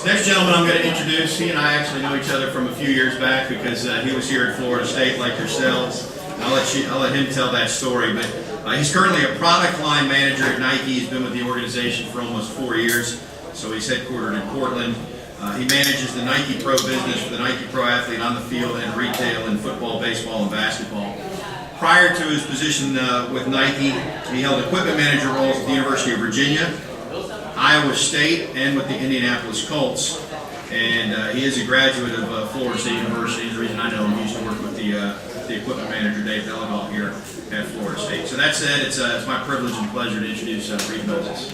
Next gentleman I'm going to introduce, he and I actually know each other from a few years back because he was here at Florida State like yourselves. I'll let him tell that story, but he's currently a product line manager at Nike. He's been with the organization for almost 4 years, so he's headquartered in Portland. He manages the Nike Pro business for the Nike Pro athlete on the field and retail in football, baseball, and basketball. Prior to his position with Nike, he held equipment manager roles at the University of Virginia, Iowa State, and with the Indianapolis Colts. And he is a graduate of Florida State University. The reason I know him, he used to work with the equipment manager, Dave Delaval, here at Florida State. So that said, it's my privilege and pleasure to introduce Reed Moses.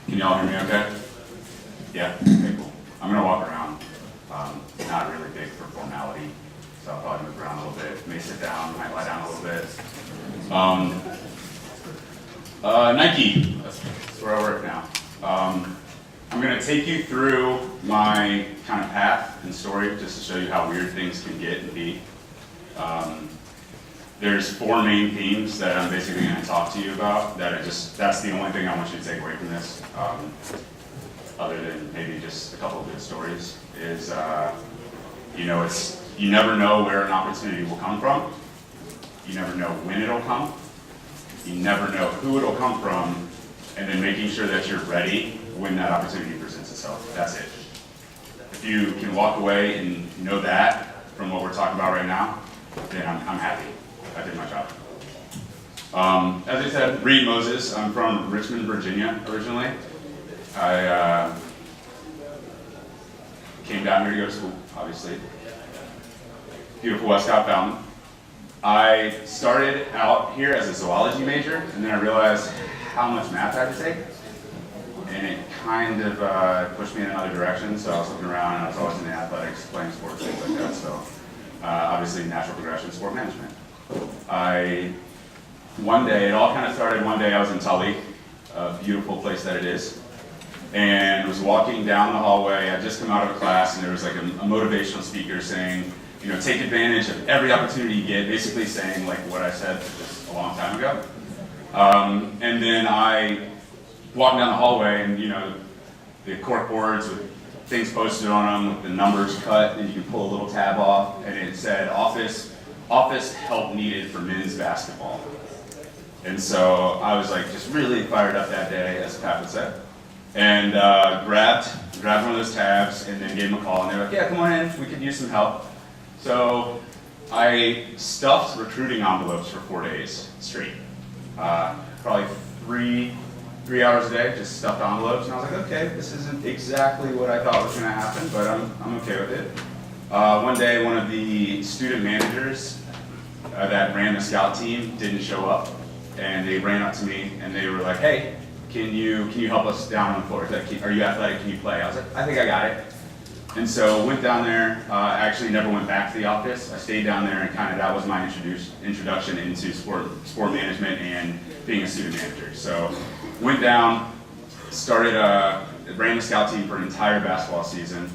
Can y'all hear me okay? Yeah? Okay, cool. I'm going to walk around. Not really big for formality, so I'll probably move around a little bit. May sit down, might lie down a little bit. Nike, that's where I work now. I'm going to take you through my kind of path and story just to show you how weird things can get and be. There's 4 main themes that I'm basically going to talk to you about that's the only thing I want you to take away from this, other than maybe just a couple of good stories, is, you never know where an opportunity will come from. You never know when it'll come. You never know who it'll come from, and then making sure that you're ready when that opportunity presents itself. That's it. If you can walk away and know that from what we're talking about right now, then I'm happy. I did my job. As I said, Reed Moses. I'm from Richmond, Virginia, originally. I came down here to go to school, obviously. Beautiful Westcott Fountain. I started out here as a zoology major, and then I realized how much math I had to take, and it kind of pushed me in another direction. So I was looking around, and I was always in the athletics, playing sports, things like that. So obviously, natural progression, sport management. One day, it all kind of started one day I was in Tully, a beautiful place that it is, and was walking down the hallway. I'd just come out of a class, and there was like a motivational speaker saying, take advantage of every opportunity you get, basically saying like what I said just a long time ago. And then I walked down the hallway, and the cork boards with things posted on them with the numbers cut, and you can pull a little tab off, and it said office help needed for men's basketball. And so I was like just really fired up that day, as Pat would say, and grabbed one of those tabs and then gave them a call, and they were like, yeah, come on in, we could use some help. So I stuffed recruiting envelopes for 4 days straight, probably three hours a day, just stuffed envelopes, and I was like, okay, this isn't exactly what I thought was going to happen, but I'm okay with it. One day, one of the student managers that ran the scout team didn't show up, and they ran up to me and they were like, hey, can you help us down on the floor? Are you athletic? Can you play? I was like, I think I got it. And so went down there. I actually never went back to the office. I stayed down there, and that was my introduction into sport management and being a student manager. So went down, ran the scout team for an entire basketball season.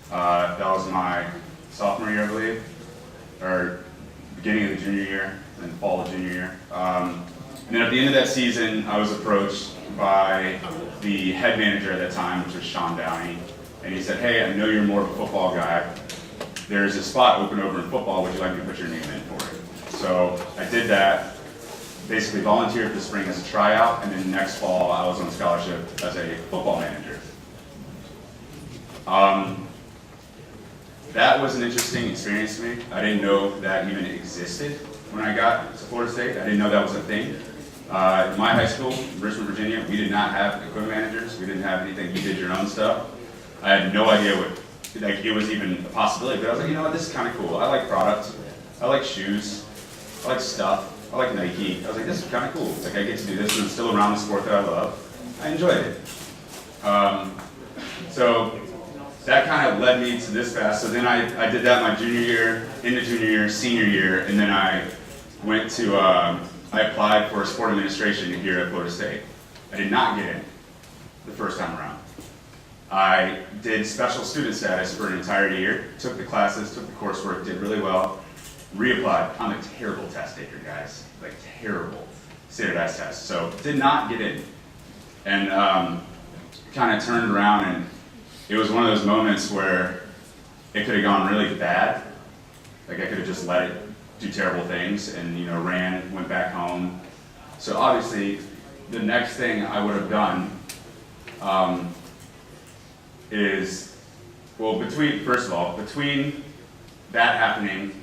That was my sophomore year, I believe, or beginning of the junior year, and fall of junior year. And then at the end of that season, I was approached by the head manager at that time, which was Sean Downey, and he said, hey, I know you're more of a football guy. There's a spot open over in football. Would you like me to put your name in for it? So I did that, basically volunteered this spring as a tryout, and then next fall I was on scholarship as a football manager. That was an interesting experience to me. I didn't know that even existed when I got to Florida State. I didn't know that was a thing. At my high school, Richmond, Virginia, we did not have equipment managers. We didn't have anything. You did your own stuff. I had no idea it was even a possibility, but I was like, you know what, this is kind of cool. I like product. I like shoes. I like stuff. I like Nike. I was like, this is kind of cool. I get to do this, and it's still around the sport that I love. I enjoyed it. So that kind of led me to this path. So then I did that my junior year, into junior year, senior year, and then I went to, I applied for sport administration here at Florida State. I did not get in the first time around. I did special student status for an entire year, took the classes, took the coursework, did really well, Reapplied. I'm a terrible test taker, guys. Like terrible standardized test. So did not get in. And kind of turned around, and it was one of those moments where it could have gone really bad. Like I could have just let it do terrible things and, you know, went back home. So obviously the next thing I would have done is, well, between that happening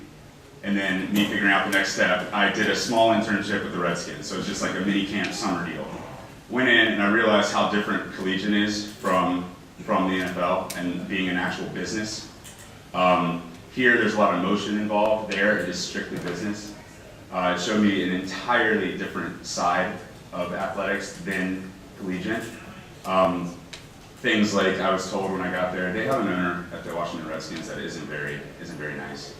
and then me figuring out the next step, I did a small internship with the Redskins. So it's just like a mini camp summer deal. Went in and I realized how different collegiate is from the NFL and being an actual business. Here, there's a lot of emotion involved. There, it is strictly business. It showed me an entirely different side of athletics than collegiate. Things like I was told when I got there, they have an owner at the Washington Redskins that isn't very nice.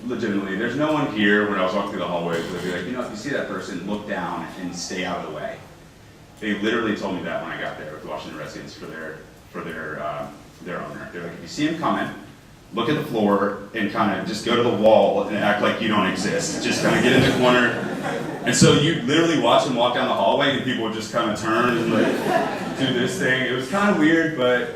Legitimately, there's no one here when I was walking through the hallways where they'd be like, you know, if you see that person, look down and stay out of the way. They literally told me that when I got there with the Washington Redskins for their owner. They're like, if you see him coming, look at the floor and kind of just go to the wall and act like you don't exist. Just kind of get in the corner. And so you literally watch him walk down the hallway and people would just kind of turn and like do this thing. It was kind of weird, but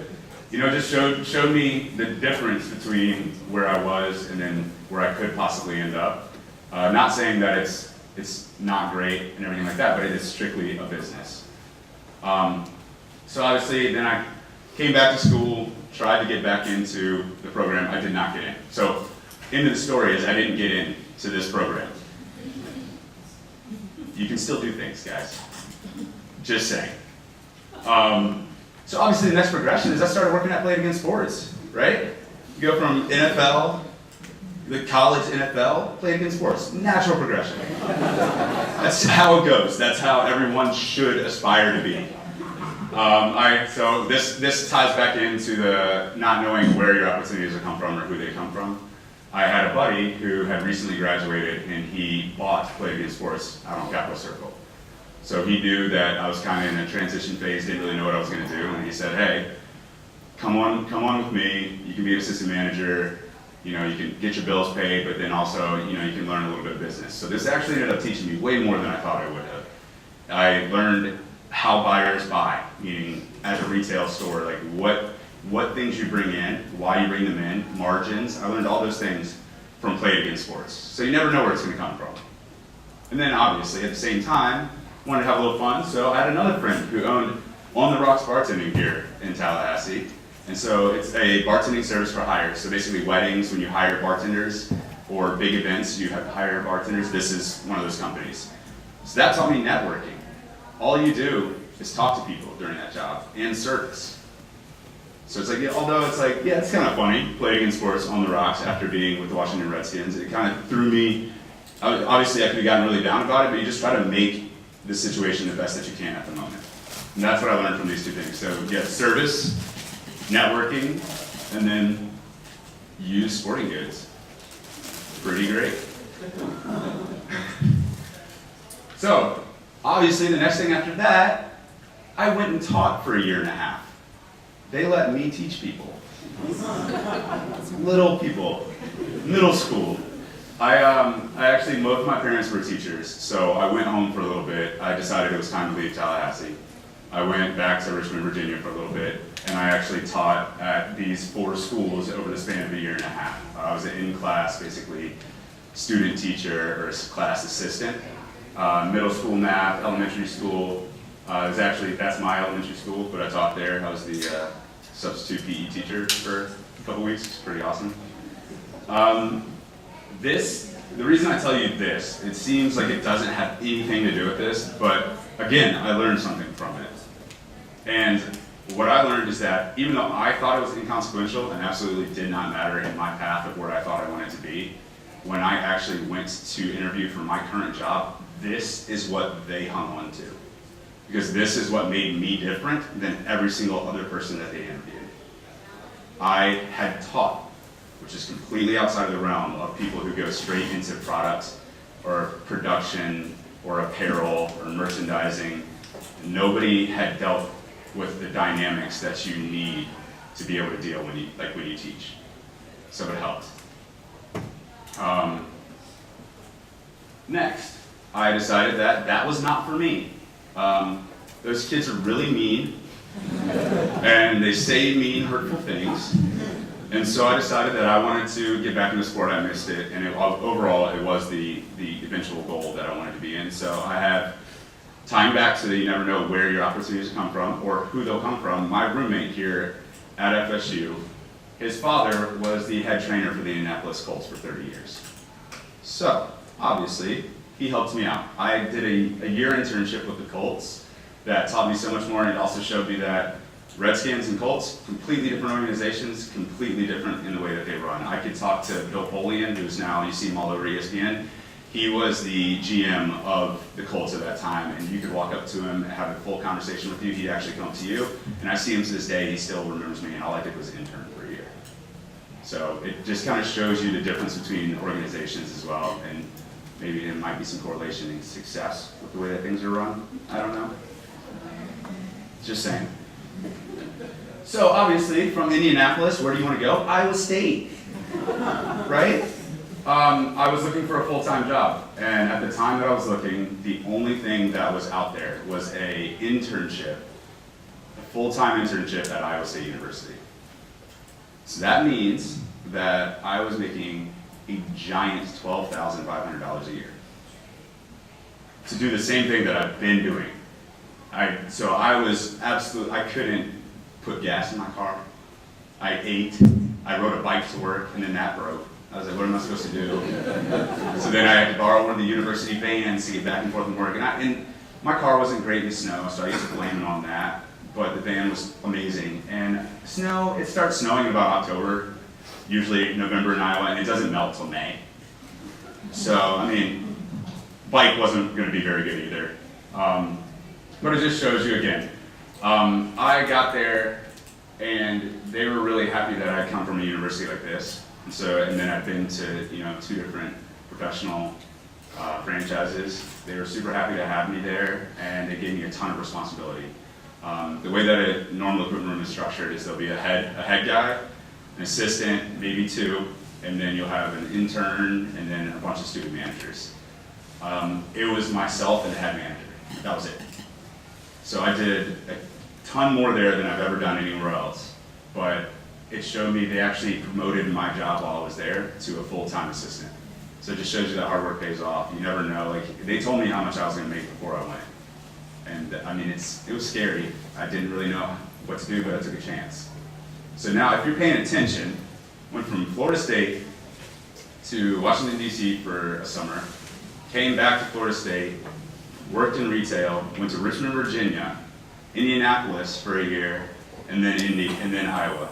you know, just showed me the difference between where I was and then where I could possibly end up. Not saying that it's not great and everything like that, but it is strictly a business. So obviously, then I came back to school, tried to get back into the program. I did not get in. So, end of the story is I didn't get into this program. You can still do things, guys. Just saying. So obviously the next progression is I started working at Played Again Sports, right? You go from NFL, the college NFL, Played Again Sports. Natural progression. That's how it goes. That's how everyone should aspire to be. So this ties back into the not knowing where your opportunities will come from or who they come from. I had a buddy who had recently graduated and he bought Played Again Sports out on Capitol Circle. So he knew that I was kind of in a transition phase, didn't really know what I was going to do, and he said, hey, come on with me, you can be an assistant manager, you know, you can get your bills paid, but then also, you know, you can learn a little bit of business. So this actually ended up teaching me way more than I thought I would have. I learned how buyers buy, meaning as a retail store, like what things you bring in, why you bring them in, margins. I learned all those things from Played Again Sports. So you never know where it's going to come from. And then obviously at the same time, wanted to have a little fun, so I had another friend who owned On the Rocks Bartending here in Tallahassee. And so it's a bartending service for hire. So basically weddings, when you hire bartenders, or big events, you have to hire bartenders. This is one of those companies. So that taught me networking. All you do is talk to people during that job, and service. So it's like, yeah, although it's like, yeah, it's kind of funny, Played Again Sports on the rocks after being with the Washington Redskins. It kind of threw me, obviously I could have gotten really down about it, but you just try to make the situation the best that you can at the moment. And that's what I learned from these two things. So yeah, service, networking, and then use sporting goods. Pretty great. So obviously the next thing after that, I went and taught for 1.5 years. They let me teach people. Little people, middle school. I actually, both my parents were teachers, so I went home for a little bit. I decided it was time to leave Tallahassee. I went back to Richmond, Virginia for a little bit, and I actually taught at these 4 schools over the span of 1.5 years. I was an in-class, basically, student teacher or class assistant. Middle school math, elementary school. That's my elementary school, but I taught there. I was the substitute PE teacher for a couple weeks. It's pretty awesome. The reason I tell you this, it seems like it doesn't have anything to do with this, but again, I learned something from it. And what I learned is that even though I thought it was inconsequential and absolutely did not matter in my path of where I thought I wanted to be, when I actually went to interview for my current job, this is what they hung on to. Because this is what made me different than every single other person that they interviewed. I had taught, which is completely outside of the realm of people who go straight into product or production or apparel or merchandising. Nobody had dealt with the dynamics that you need to be able to deal when you teach. So it helped. Next, I decided that that was not for me. Those kids are really mean, and they say mean, hurtful things. And so I decided that I wanted to get back into sport. I missed it, and overall, it was the eventual goal that I wanted to be in. So I have, tying back to the you never know where your opportunities come from or who they'll come from, my roommate here at FSU, his father was the head trainer for the Indianapolis Colts for 30 years. So, obviously, he helped me out. I did a year internship with the Colts that taught me so much more, and it also showed me that Redskins and Colts, completely different organizations, completely different in the way that they run. I could talk to Bill Polian, who's now, you see him all over ESPN. He was the GM of the Colts at that time, and you could walk up to him and have a full conversation with you. He'd actually come to you, and I see him to this day. He still remembers me, and all I did was intern for a year. So it just kind of shows you the difference between organizations as well, and maybe there might be some correlation in success with the way that things are run. I don't know. Just saying. So obviously, from Indianapolis, where do you want to go? Iowa State, right? I was looking for a full-time job, and at the time that I was looking, the only thing that was out there was a internship, a full-time internship at Iowa State University. So that means that I was making a giant $12,500 a year to do the same thing that I've been doing. So I couldn't put gas in my car. I ate, I rode a bike to work, and then that broke. I was like, what am I supposed to do? So then I had to borrow one of the university vans to get back and forth from work. And my car wasn't great in the snow, so I used to blame it on that. But the van was amazing. And snow, it starts snowing in about October, usually November in Iowa, and it doesn't melt till May. So, I mean, bike wasn't going to be very good either. But it just shows you again. I got there, and they were really happy that I'd come from a university like this. And then I've been to 2 different professional franchises. They were super happy to have me there, and they gave me a ton of responsibility. The way that a normal equipment room is structured is there'll be a head guy, an assistant, maybe 2, and then you'll have an intern, and then a bunch of student managers. It was myself and the head manager. That was it. So I did a ton more there than I've ever done anywhere else, but it showed me they actually promoted my job while I was there to a full-time assistant. So it just shows you that hard work pays off. You never know. Like, they told me how much I was going to make before I went. And I mean, it was scary. I didn't really know what to do, but I took a chance. So now, if you're paying attention, went from Florida State to Washington, D.C. for a summer, came back to Florida State, worked in retail, went to Richmond, Virginia, Indianapolis for a year, and then Indy, and then Iowa.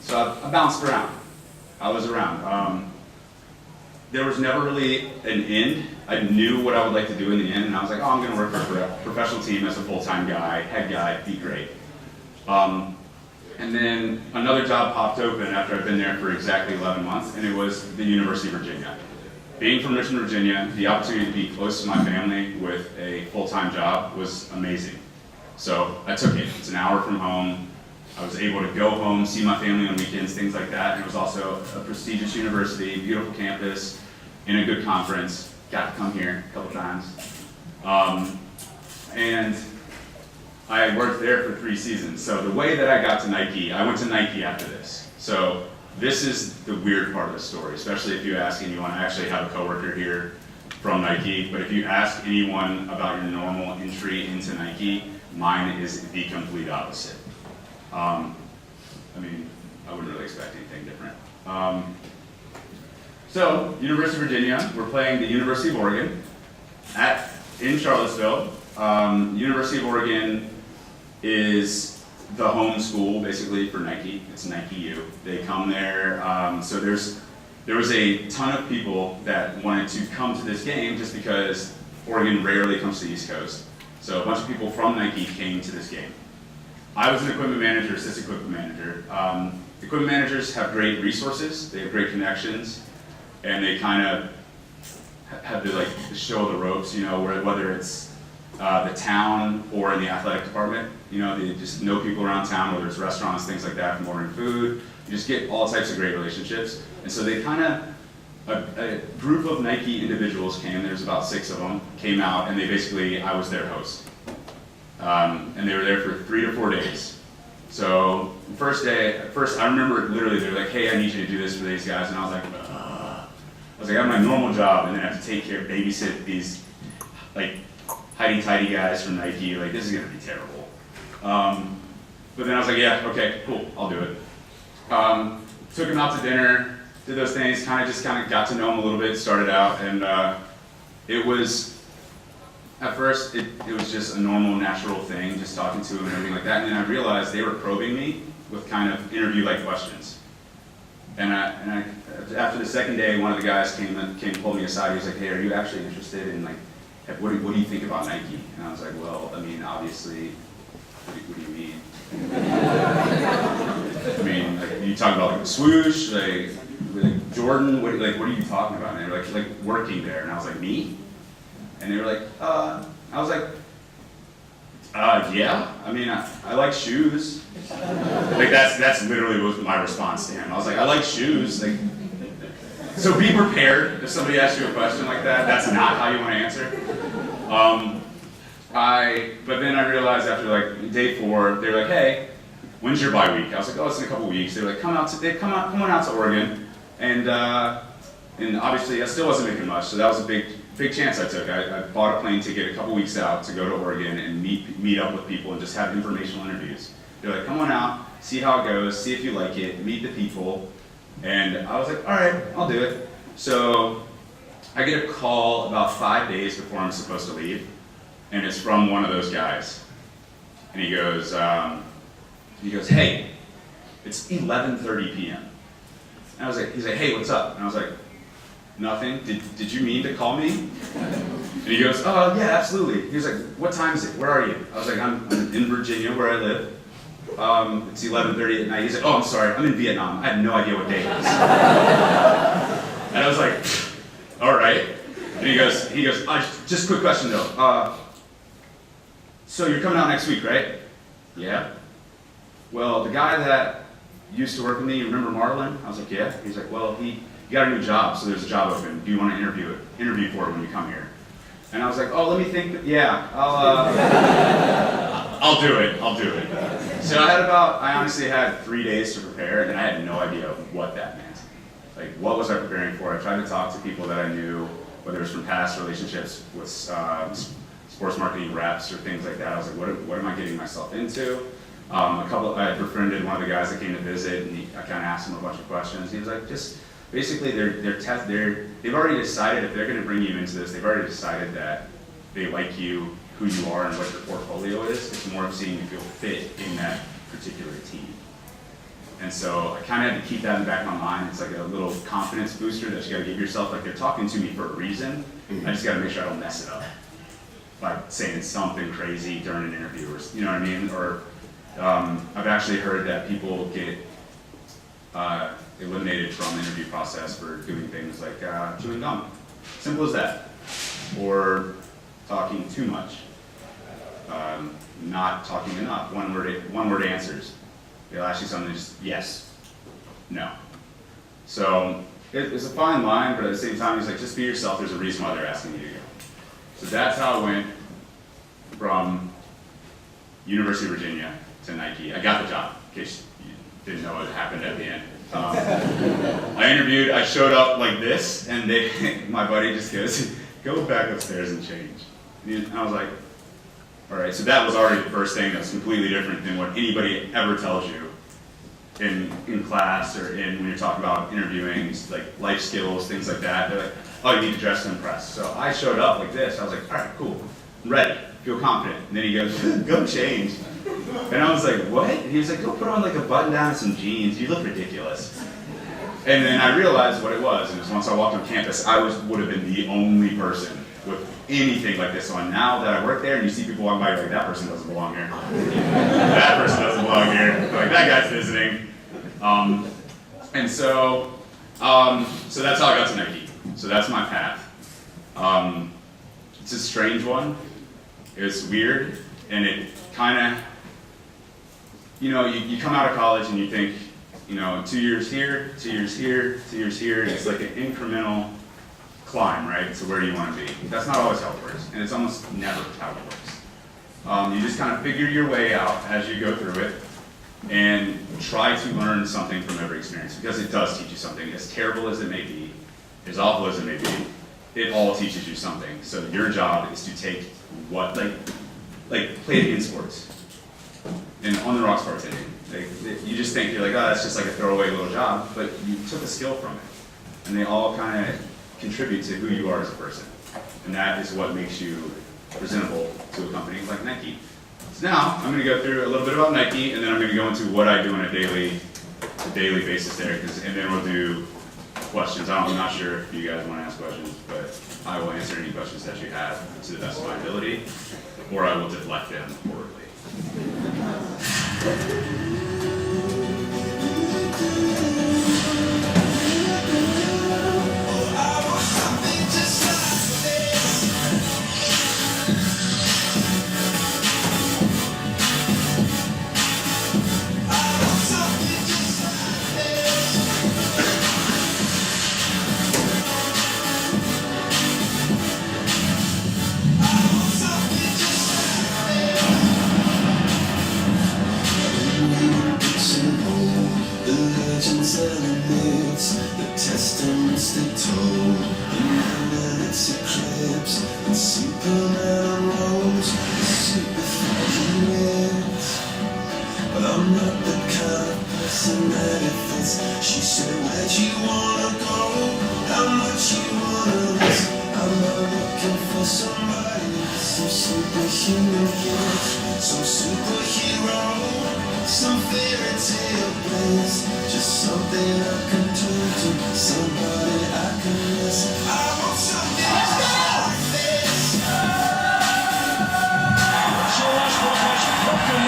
So I bounced around. I was around. There was never really an end. I knew what I would like to do in the end, and I was like, oh, I'm going to work for a professional team as a full-time guy, head guy, be great. And then another job popped open after I'd been there for exactly 11 months, and it was the University of Virginia. Being from Richmond, Virginia, the opportunity to be close to my family with a full-time job was amazing. So I took it. It's an hour from home. I was able to go home, see my family on weekends, things like that. And it was also a prestigious university, beautiful campus, in a good conference. Got to come here a couple times. And I worked there for 3 seasons. So the way that I got to Nike, I went to Nike after this. So this is the weird part of the story, especially if you ask anyone. I actually have a coworker here from Nike, but if you ask anyone about your normal entry into Nike, mine is the complete opposite. I mean, I wouldn't really expect anything different. So, University of Virginia, we're playing the University of Oregon in Charlottesville. University of Oregon is the home school, basically, for Nike. It's Nike U. They come there. So there was a ton of people that wanted to come to this game just because Oregon rarely comes to the East Coast. So a bunch of people from Nike came to this game. I was an equipment manager, assistant equipment manager. Equipment managers have great resources, they have great connections, and they kind of have to show the ropes, whether it's the town or in the athletic department. They just know people around town, whether it's restaurants, things like that, from ordering food. You just get all types of great relationships. And so they kind of a group of Nike individuals came, there's about 6 of them, came out, and I was their host. And they were there for 3 to 4 days. So first day, I remember literally they were like, hey, I need you to do this for these guys, and I was like, I have my normal job, and then I have to take care, babysit these like tidy guys from Nike. Like, this is gonna be terrible. But then I was like, yeah, okay, cool, I'll do it. Took him out to dinner, did those things, kind of got to know him a little bit, started out, and it was, at first, it was just a normal, natural thing, just talking to him and everything like that, and then I realized they were probing me with kind of interview-like questions. And after the second day, one of the guys came pulled me aside. He was like, "Hey, are you actually interested in like, what do you think about Nike?" And I was like, "Well, I mean, obviously, what do you mean? I mean, like, you talking about like the swoosh, like Jordan? What are you talking about?" And they were like working there, and I was like, "Me?" And they were like, I was like, yeah, I mean, I like shoes. Like, that's literally was my response to him. I was like, I like shoes. Like, so be prepared if somebody asks you a question like that. That's not how you want to answer. But then I realized after like day 4, they were like, hey, when's your bye week? I was like, oh, it's in a couple weeks. They were like, come out to Oregon, and obviously I still wasn't making much, so that was a big chance I took. I bought a plane ticket a couple weeks out to go to Oregon and meet up with people and just have informational interviews. They're like, come on out, see how it goes, see if you like it, meet the people. And I was like, all right, I'll do it. So I get a call about 5 days before I'm supposed to leave, and it's from one of those guys. And he goes, hey, it's 11:30 p.m. And I was like, he's like, hey, what's up? And I was like, nothing. Did you mean to call me? And he goes, oh, yeah, absolutely. He was like, what time is it? Where are you? I was like, I'm in Virginia, where I live. It's 11:30 at night. He's like, oh, I'm sorry, I'm in Vietnam. I had no idea what day it was. And I was like, all right. And he goes, just a quick question though. So you're coming out next week, right? Yeah. Well, the guy that used to work with me, you remember Marlon? I was like, yeah. He's like, well, he got a new job, so there's a job open. Do you want to interview for it when you come here? And I was like, oh, let me think. Yeah, I'll do it. So I honestly had 3 days to prepare, and I had no idea what that meant. Like, what was I preparing for? I tried to talk to people that I knew, whether it was from past relationships with sports marketing reps or things like that. I was like, what am I getting myself into? I befriended one of the guys that came to visit, and I kind of asked him a bunch of questions. He was like, just basically, they've already decided if they're going to bring you into this, they've already decided that they like you, who you are, and what your portfolio is. It's more of seeing if you'll fit in that particular team. And so I kind of had to keep that in the back of my mind. It's like a little confidence booster that you got to give yourself. Like, they're talking to me for a reason. I just got to make sure I don't mess it up by saying something crazy during an interview, or you know what I mean? Or I've actually heard that people get eliminated from the interview process for doing things like chewing gum. Simple as that. Or talking too much. Not talking enough. One word answers. They'll ask you something, just yes, no. So it's a fine line, but at the same time, he's like, just be yourself. There's a reason why they're asking you to go. So that's how it went from University of Virginia to Nike. I got the job, in case you didn't know what happened at the end. I interviewed, I showed up like this, and my buddy just goes, go back upstairs and change. And I was like, all right, so that was already the first thing that was completely different than what anybody ever tells you in class or when you're talking about interviewing, like life skills, things like that. They're like, oh, you need to dress to impress. So I showed up like this. I was like, all right, cool, I'm ready, feel confident. And then he goes, go change. And I was like, what? And he was like, go put on like a button down and some jeans. You look ridiculous. And then I realized what it was. And it was once I walked on campus, I would have been the only person with anything like this on. Now that I work there and you see people walking by, you're like, that person doesn't belong here. That person doesn't belong here. Like, that guy's visiting. And so that's how I got to Nike. So that's my path. It's a strange one. It's weird, and it kind of, you come out of college and you think, you know, 2 years here, 2 years here, 2 years here. It's like an incremental climb, right? So where do you want to be? That's not always how it works, and it's almost never how it works. You just kind of figure your way out as you go through it, and try to learn something from every experience, because it does teach you something. As terrible as it may be, as awful as it may be, it all teaches you something. So your job is to take what, like play it in sports, and on the rocks bartending. Like, you just think, you're like, oh, that's just like a throwaway little job, but you took a skill from it, and they all kind of contribute to who you are as a person, and that is what makes you presentable to a company like Nike. So now I'm going to go through a little bit about Nike, and then I'm going to go into what I do on a daily basis there, and then we'll do questions. I'm not sure if you guys want to ask questions, but I will answer any questions that you have to the best of my ability, or I will deflect them horribly.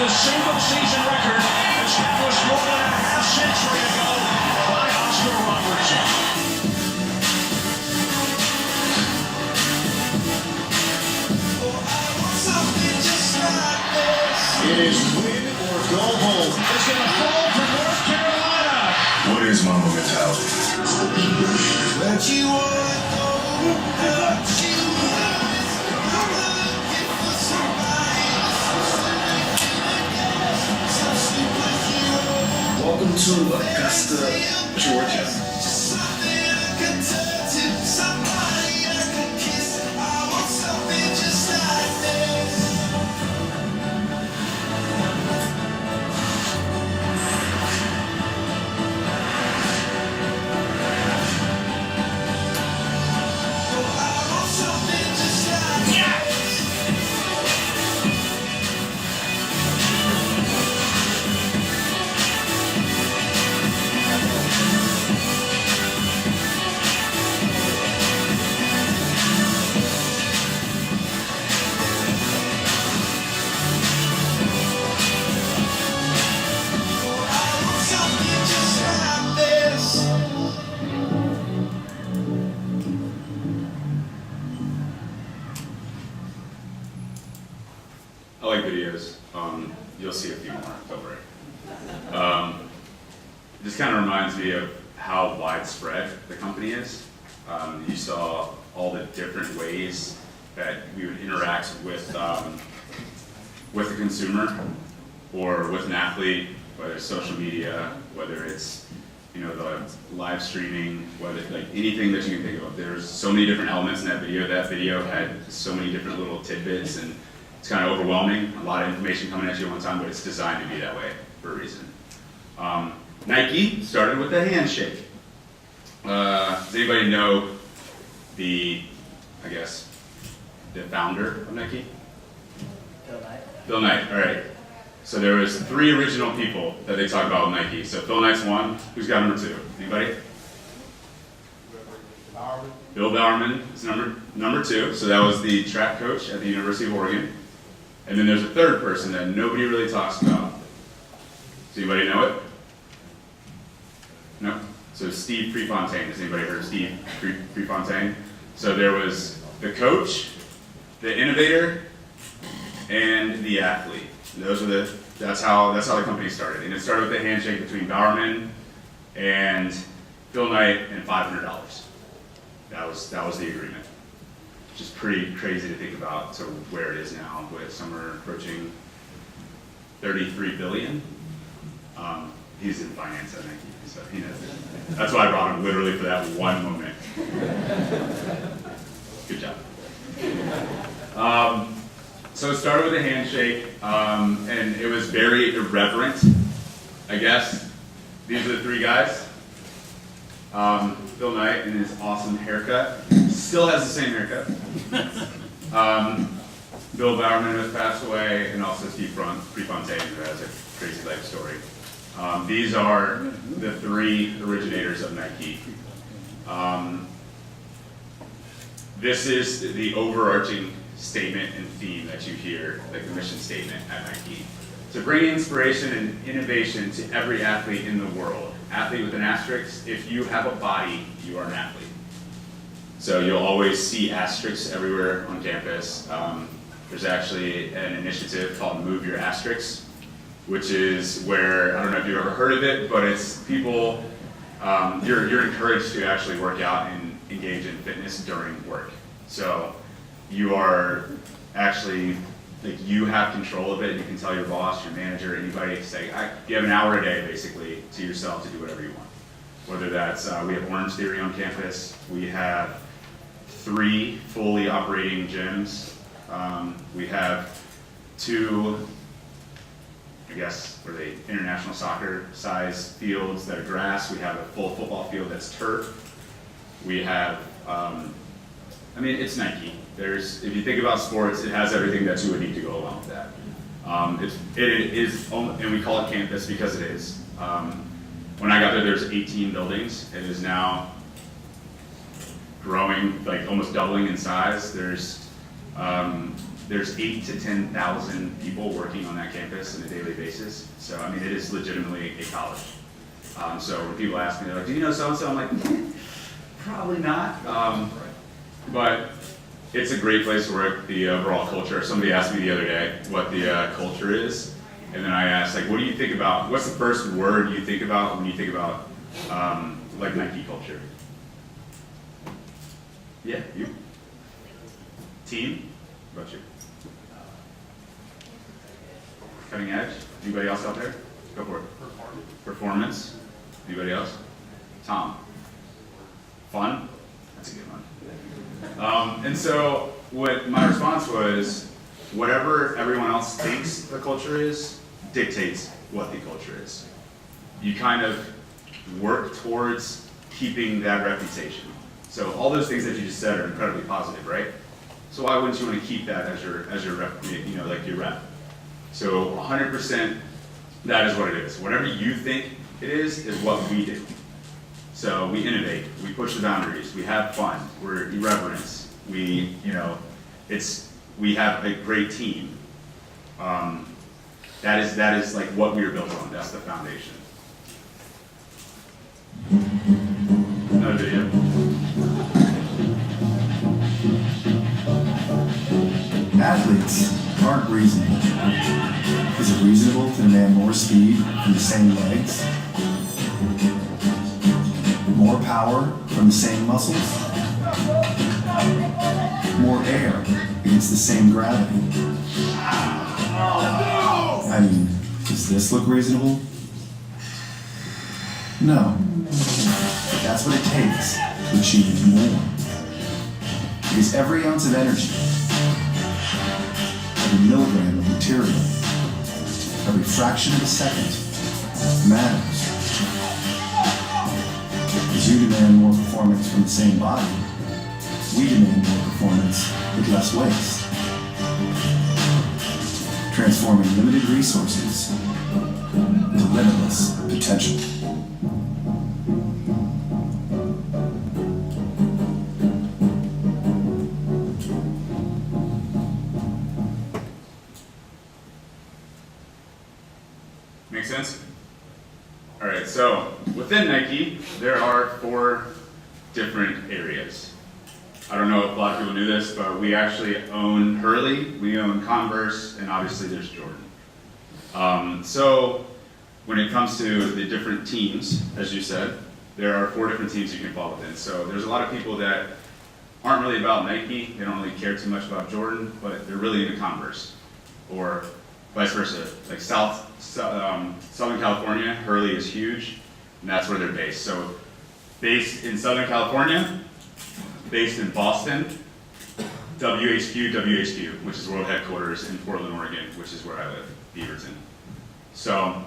Single season record established more than a half century ago by Oscar Robertson. It is win or go home. It's going to fall for North Carolina. What is Mamba mentality? Where'd you want to go? Where'd you I'm looking for somebody. Some superhero. Welcome to Augusta, Georgia. Just something I can turn to. Somebody I can kiss. I want something just like this. I like videos. You'll see a few more, don't worry. This kind of reminds me of how widespread the company is. You saw all the different ways that we would interact with the consumer or with an athlete, whether it's social media, whether it's the live streaming, whether like anything that you can think of. There's so many different elements in that video. That video had so many different little tidbits, and it's kind of overwhelming. A lot of information coming at you at one time, but it's designed to be that way for a reason. Nike started with a handshake. Does anybody know the founder of Nike? Phil Knight. Phil Knight, all right. So there was 3 original people that they talk about with Nike. So Phil Knight's one. Who's got number 2? Anybody? Bill Bowerman is number 2. So that was the track coach at the University of Oregon. And then there's a third person that nobody really talks about. Does anybody know it? No? So Steve Prefontaine. Has anybody heard of Steve Prefontaine? So there was the coach, the innovator, and the athlete. That's how the company started. And it started with a handshake between Bowerman, and Phil Knight and $500. That was the agreement. Which is pretty crazy to think about to where it is now, with somewhere approaching 33 billion. He's in finance at Nike, so he knows it. That's why I brought him, literally for that one moment. Good job. So it started with a handshake, and it was very irreverent, I guess. These are the three guys. Phil Knight in his awesome haircut. Still has the same haircut. Bill Bowerman, who has passed away, and also Steve Prefontaine, who has a crazy life story. These are the three originators of Nike. This is the overarching statement and theme that you hear, like the mission statement at Nike. To bring inspiration and innovation to every athlete in the world. Athlete with an asterisk, if you have a body, you are an athlete. So you'll always see asterisks everywhere on campus. There's actually an initiative called Move Your Asterisks, which is where, I don't know if you've ever heard of it, but it's people, you're encouraged to actually work out and engage in fitness during work. So you are actually, like, you have control of it. You can tell your boss, your manager, anybody, say, you have an hour a day basically to yourself to do whatever you want. Whether that's, we have Orange Theory on campus, we have 3 fully operating gyms, we have 2, I guess, were they international soccer size fields that are grass, we have a full football field that's turf, we have, I mean, it's Nike. If you think about sports, it has everything that you would need to go along with that. It is, and we call it campus because it is. When I got there, there's 18 buildings. It is now growing, like almost doubling in size. There's 8 to 10,000 people working on that campus on a daily basis. So I mean, it is legitimately a college. So when people ask me, they're like, "Do you know so and so?" I'm like, probably not. But it's a great place to work. The overall culture. Somebody asked me the other day what the culture is, and then I asked, like, what do you think about? What's the first word you think about when you think about like Nike culture? Yeah, you. Team. What about you? Cutting edge. Anybody else out there? Go for it. Performance. Anybody else? Tom. Fun. That's a good one. And so what my response was, whatever everyone else thinks the culture is, dictates what the culture is. You kind of work towards keeping that reputation. So all those things that you just said are incredibly positive, right? So why wouldn't you want to keep that as your rep, you know, like your rep? So 100%, that is what it is. Whatever you think it is what we do. So we innovate, we push the boundaries, we have fun, we're irreverent, we have a great team. That is like what we are built on. That's the foundation. Another video. Athletes aren't reasonable. Is it reasonable to demand more speed from the same legs? More power from the same muscles? More air against the same gravity? I mean, does this look reasonable? No. But that's what it takes to achieve more. Because every ounce of energy, every milligram of material, every fraction of a second matters. As you demand more performance from the same body, we demand more performance with less waste. Transforming limited resources into limitless potential. Make sense? All right, so within Nike, there are 4 different areas. I don't know if a lot of people knew this, but we actually own Hurley, we own Converse, and obviously there's Jordan. So when it comes to the different teams, as you said, there are 4 different teams you can fall within. So there's a lot of people that aren't really about Nike, they don't really care too much about Jordan, but they're really into Converse, or vice versa. Like Southern California, Hurley is huge, and that's where they're based. So based in Southern California, based in Boston, WHQ, which is world headquarters in Portland, Oregon, which is where I live, Beaverton. So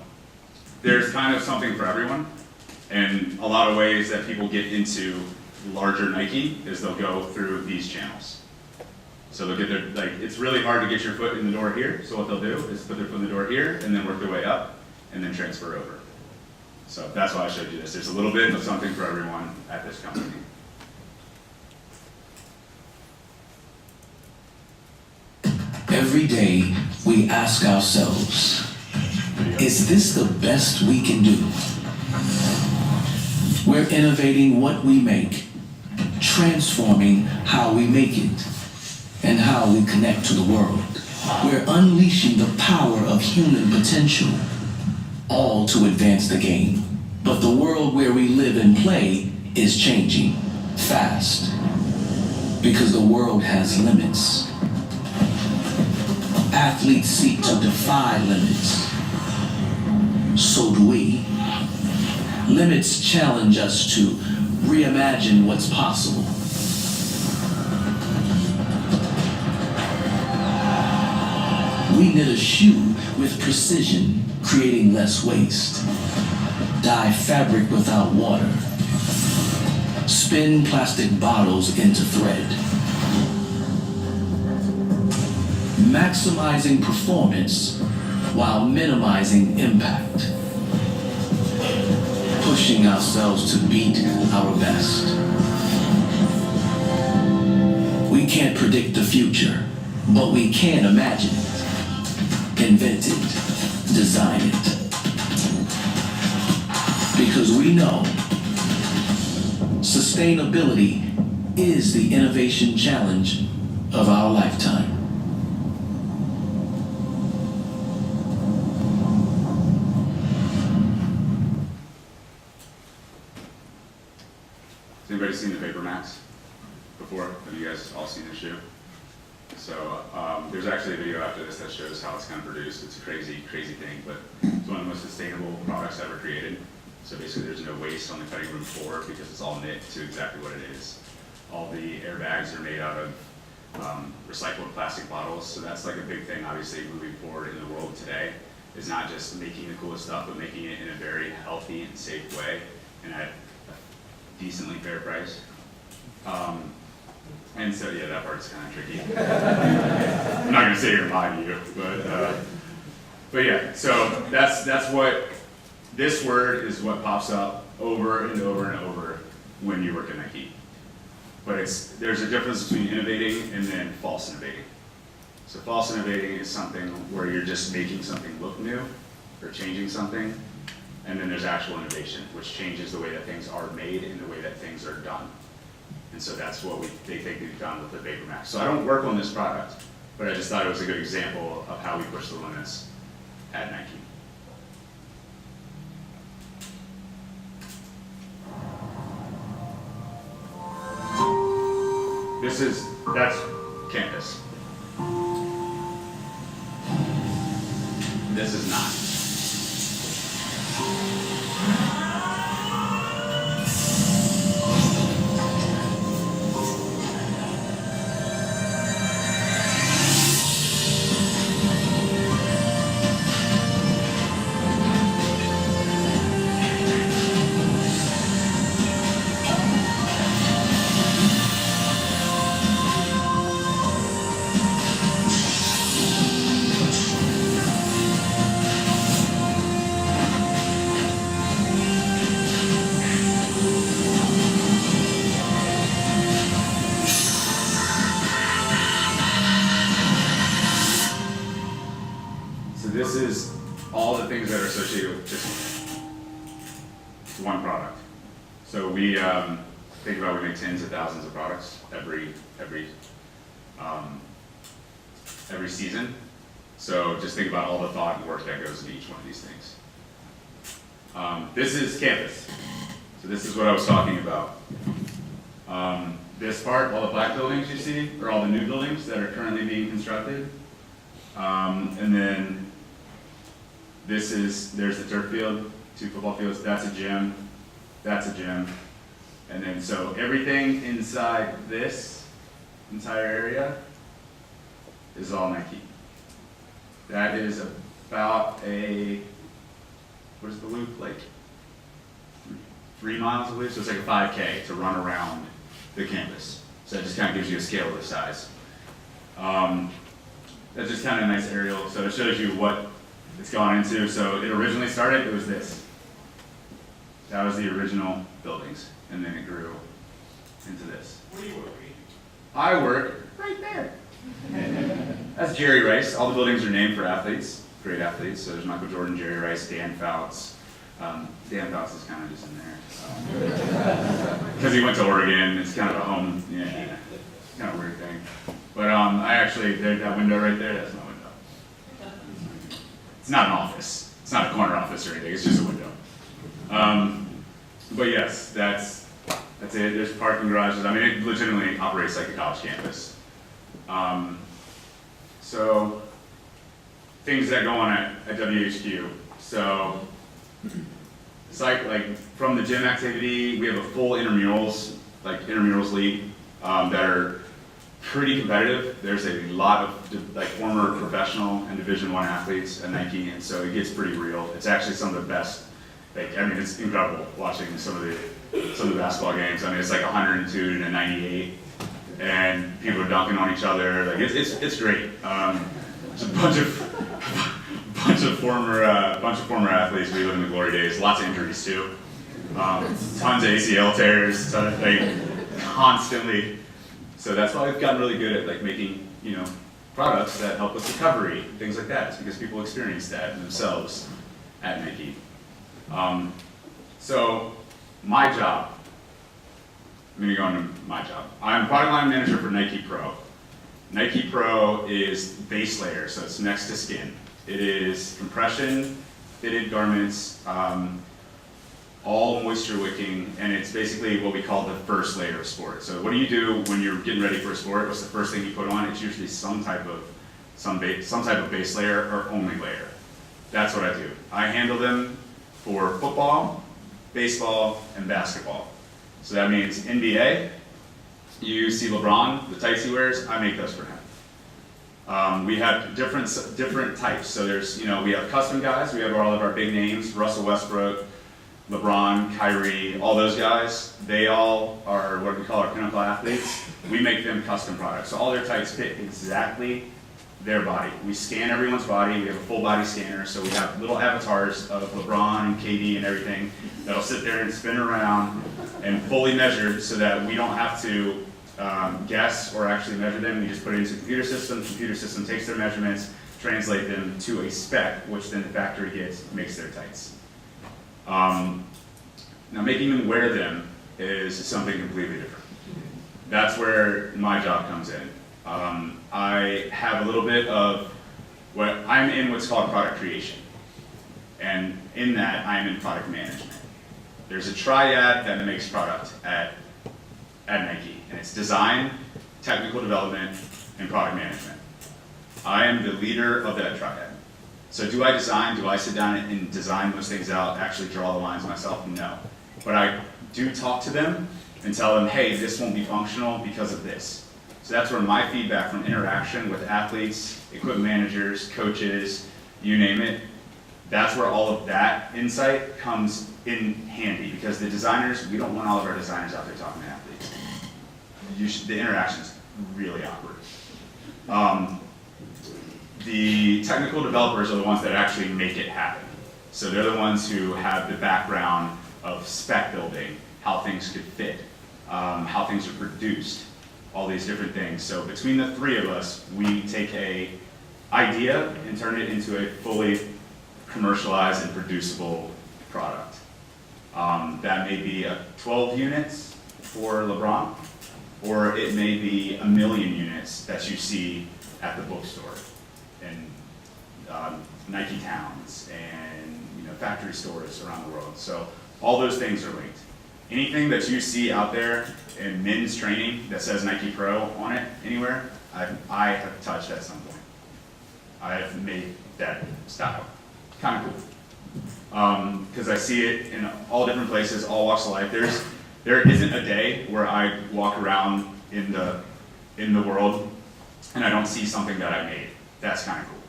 there's kind of something for everyone, and a lot of ways that people get into larger Nike is they'll go through these channels. So they'll get their, like, it's really hard to get your foot in the door here, so what they'll do is put their foot in the door here, and then work their way up, and then transfer over. So that's why I showed you this. There's a little bit of something for everyone at this company. Every day we ask ourselves, is this the best we can do? We're innovating what we make, transforming how we make it, and how we connect to the world. We're unleashing the power of human potential, all to advance the game. But the world where we live and play is changing fast, because the world has limits. Athletes seek to defy limits. So do we. Limits challenge us to reimagine what's possible. We knit a shoe with precision, creating less waste. Dye fabric without water. Spin plastic bottles into thread. Maximizing performance while minimizing impact. Pushing ourselves to beat our best. We can't predict the future, but we can imagine it, invent it, design it. Because we know sustainability is the innovation challenge of our lifetime. Has anybody seen the Vapor Max before? Have you guys all seen this shoe? So there's actually a video after this that shows how it's kind of produced. It's a crazy, crazy thing, but it's one of the most sustainable products ever created. So basically there's no waste on the cutting room floor because it's all knit to exactly what it is. All the airbags are made out of recycled plastic bottles. So that's like a big thing, obviously, moving forward in the world today, is not just making the coolest stuff, but making it in a very healthy and safe way and at a decently fair price. And so, yeah, that part's kind of tricky. I'm not gonna sit here and lie to you, but yeah, so that's what, this word is what pops up over and over and over when you work at Nike. But there's a difference between innovating and then false innovating. So false innovating is something where you're just making something look new or changing something. And then there's actual innovation, which changes the way that things are made and the way that things are done. And so that's what they think we've done with the Vapor Max. So I don't work on this product, but I just thought it was a good example of how we push the limits at Nike. That's campus. This is not. This is all the things that are associated with just one product. So we think about, we make tens of thousands of products every season. So just think about all the thought and work that goes into each one of these things. This is campus. So this is what I was talking about. This part, all the black buildings you see, are all the new buildings that are currently being constructed. And then there's the turf field, 2 football fields, that's a gym, And then so everything inside this entire area is all Nike. That is about what is the loop, like 3 miles, I believe, so it's like a 5K to run around the campus. So that just kind of gives you a scale of the size. That's just kind of a nice aerial, so it shows you what it's gone into. So it originally started, it was this. That was the original buildings, and then it grew into this. Where do you work? I work right there. That's Jerry Rice. All the buildings are named for athletes, great athletes. So there's Michael Jordan, Jerry Rice, Dan Fouts. Dan Fouts is kind of just in there. Because he went to Oregon, it's kind of a home, kind of weird thing. But that window right there, that's my window. It's not an office. It's not a corner office or anything, it's just a window. But yes, that's it. There's parking garages. I mean, it legitimately operates like a college campus. So things that go on at WHQ. So like from the gym activity, we have a full intramurals league that are pretty competitive. There's a lot of like former professional and Division I athletes at Nike, and so it gets pretty real. It's actually some of the best. It's incredible watching some of the basketball games. I mean, it's like 102 to 98, and people are dunking on each other. Like it's great. It's a bunch of former athletes reliving the glory days. Lots of injuries too. Tons of ACL tears. Constantly. So that's why we've gotten really good at like making products that help with recovery, things like that. It's because people experience that themselves at Nike. So my job, I'm going to go into my job. I'm product line manager for Nike Pro. Nike Pro is base layer, so it's next to skin. It is compression fitted garments, all moisture wicking, and it's basically what we call the first layer of sport. So what do you do when you're getting ready for a sport? What's the first thing you put on? It's usually some type of base layer or only layer. That's what I do. I handle them for football, baseball, and basketball. So that means NBA, you see LeBron, the tights he wears, I make those for him. We have different types. So there's, we have custom guys, we have all of our big names, Russell Westbrook, LeBron, Kyrie, all those guys. They all are what we call our pinnacle athletes. We make them custom products. So all their tights fit exactly their body. We scan everyone's body. We have a full body scanner, so we have little avatars of LeBron and KD and everything that'll sit there and spin around and fully measured so that we don't have to guess or actually measure them. We just put it into a computer system. The computer system takes their measurements, translate them to a spec, which then the factory makes their tights. Now making them wear them is something completely different. That's where my job comes in. I have a little bit of I'm in what's called product creation. And in that, I'm in product management. There's a triad that makes product at Nike, and it's design, technical development, and product management. I am the leader of that triad. So do I design? Do I sit down and design those things out, actually draw the lines myself? No. But I do talk to them and tell them, hey, this won't be functional because of this. So that's where my feedback from interaction with athletes, equipment managers, coaches, you name it, that's where all of that insight comes in handy, because the designers, we don't want all of our designers out there talking to athletes. The interaction's really awkward. The technical developers are the ones that actually make it happen. So they're the ones who have the background of spec building, how things could fit, how things are produced, all these different things. So between the three of us, we take a idea and turn it into a fully commercialized and producible product. That may be 12 units for LeBron, or it may be 1 million units that you see at the bookstore. And Nike towns and factory stores around the world. So all those things are linked. Anything that you see out there in men's training that says Nike Pro on it anywhere, I have touched at some point. I have made that style. Kind of cool. Because I see it in all different places, all walks of life. There isn't a day where I walk around in the world and I don't see something that I made. That's kind of cool.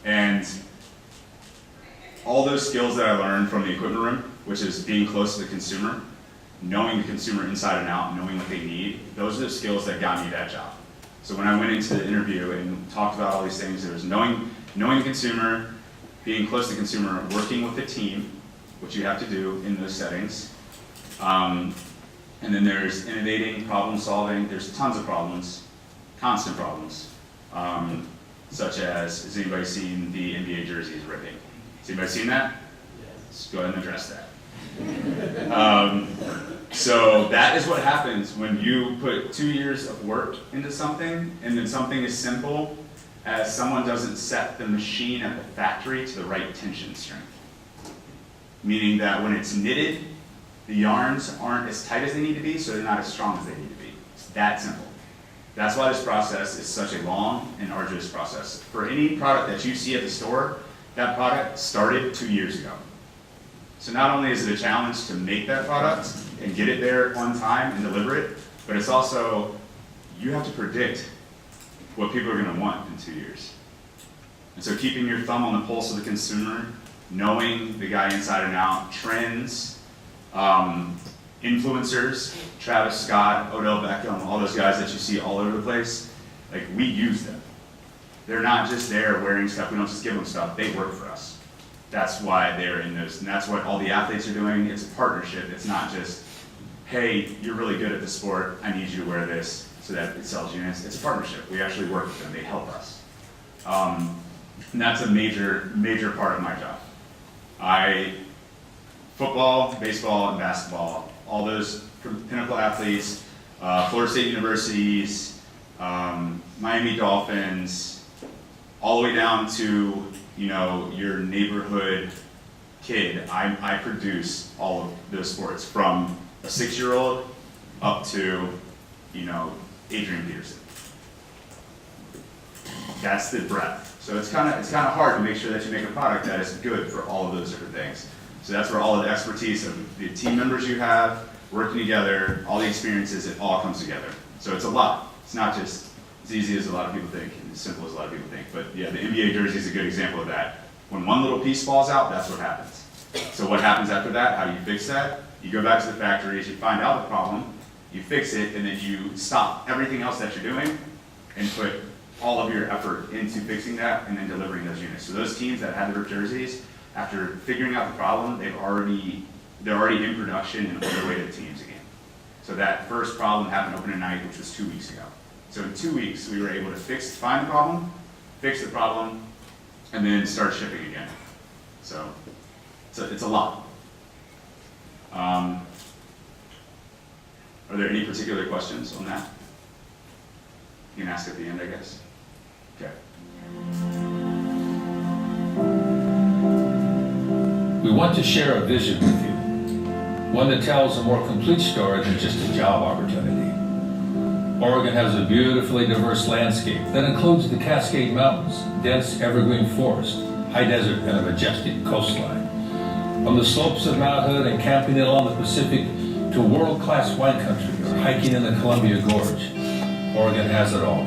And all those skills that I learned from the equipment room, which is being close to the consumer, knowing the consumer inside and out, knowing what they need, those are the skills that got me that job. So when I went into the interview and talked about all these things, there was knowing the consumer, being close to the consumer, working with the team, which you have to do in those settings. And then there's innovating, problem solving. There's tons of problems, constant problems, such as, has anybody seen the NBA jerseys ripping? Has anybody seen that? Let's go ahead and address that. So that is what happens when you put 2 years of work into something, and then something as simple as someone doesn't set the machine at the factory to the right tension strength. Meaning that when it's knitted, the yarns aren't as tight as they need to be, so they're not as strong as they need to be. It's that simple. That's why this process is such a long and arduous process. For any product that you see at the store, that product started 2 years ago. So not only is it a challenge to make that product and get it there on time and deliver it, but it's also, you have to predict what people are going to want in 2 years. And so keeping your thumb on the pulse of the consumer, knowing the guy inside and out, trends, influencers, Travis Scott, Odell Beckham, all those guys that you see all over the place, like, we use them. They're not just there wearing stuff, we don't just give them stuff, they work for us. That's why they're in those, and that's what all the athletes are doing. It's a partnership. It's not just, hey, you're really good at the sport, I need you to wear this so that it sells units. It's a partnership. We actually work with them, they help us. And that's a major, major part of my job. Football, baseball, and basketball, all those pinnacle athletes, Florida State Universities, Miami Dolphins, all the way down to your neighborhood kid. I produce all of those sports from a 6-year-old up to, Adrian Peterson. That's the breadth. So it's kind of hard to make sure that you make a product that is good for all of those different things. So that's where all of the expertise of the team members you have working together, all the experiences, it all comes together. So it's a lot. It's not just as easy as a lot of people think, and as simple as a lot of people think. But yeah, the NBA jersey is a good example of that. When one little piece falls out, that's what happens. So what happens after that? How do you fix that? You go back to the factories, you find out the problem, you fix it, and then you stop everything else that you're doing and put all of your effort into fixing that and then delivering those units. So those teams that had their jerseys, after figuring out the problem, they're already in production and on their way to the teams again. So that first problem happened opening night, which was 2 weeks ago. So in 2 weeks, we were able to find the problem, fix the problem, and then start shipping again. So it's a lot. Are there any particular questions on that? You can ask at the end, I guess. Okay. We want to share a vision with you, one that tells a more complete story than just a job opportunity. Oregon has a beautifully diverse landscape that includes the Cascade Mountains, dense evergreen forest, high desert, and a majestic coastline. From the slopes of Mount Hood and camping along the Pacific to world-class wine country or hiking in the Columbia Gorge, Oregon has it all.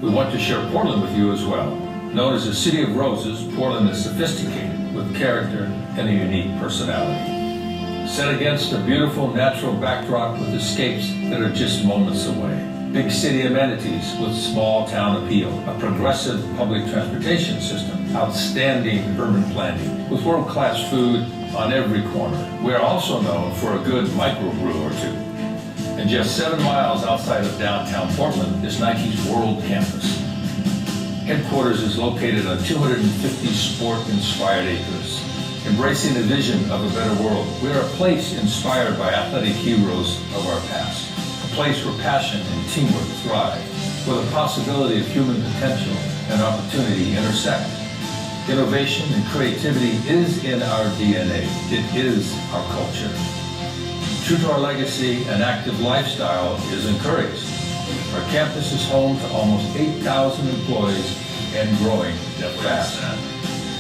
We want to share Portland with you as well. Known as the City of Roses, Portland is sophisticated with character and a unique personality. Set against a beautiful natural backdrop with escapes that are just moments away. Big city amenities with small town appeal, a progressive public transportation system, outstanding urban planning, with world-class food on every corner. We are also known for a good microbrew or two. And just 7 miles outside of downtown Portland is Nike's World Campus. Headquarters is located on 250 sport-inspired acres. Embracing the vision of a better world, we are a place inspired by athletic heroes of our past. A place where passion and teamwork thrive. where the possibility of human potential and opportunity intersect. Innovation and creativity is in our DNA. It is our culture. True to our legacy, an active lifestyle is encouraged. Our campus is home to almost 8,000 employees and growing fast,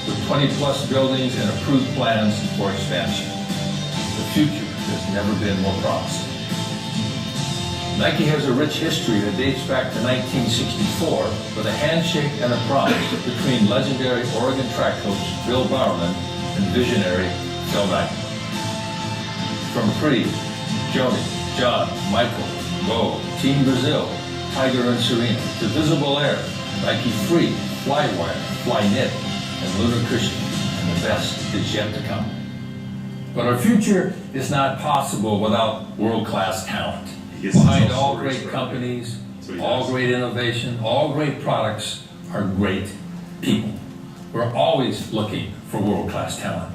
with 20-plus buildings and approved plans for expansion. The future has never been more promising. Nike has a rich history that dates back to 1964 with a handshake and a promise between legendary Oregon track coach Bill Bowerman and visionary Phil Knight. From Creed, Joni, John, Michael, Bo, Team Brazil, Tiger and Serena, to Visible Air, Nike Free, Flywire, Flyknit, and Lunar Christian, and the best is yet to come. But our future is not possible without world-class talent. Behind all great companies, all great innovation, all great products are great people. We're always looking for world-class talent.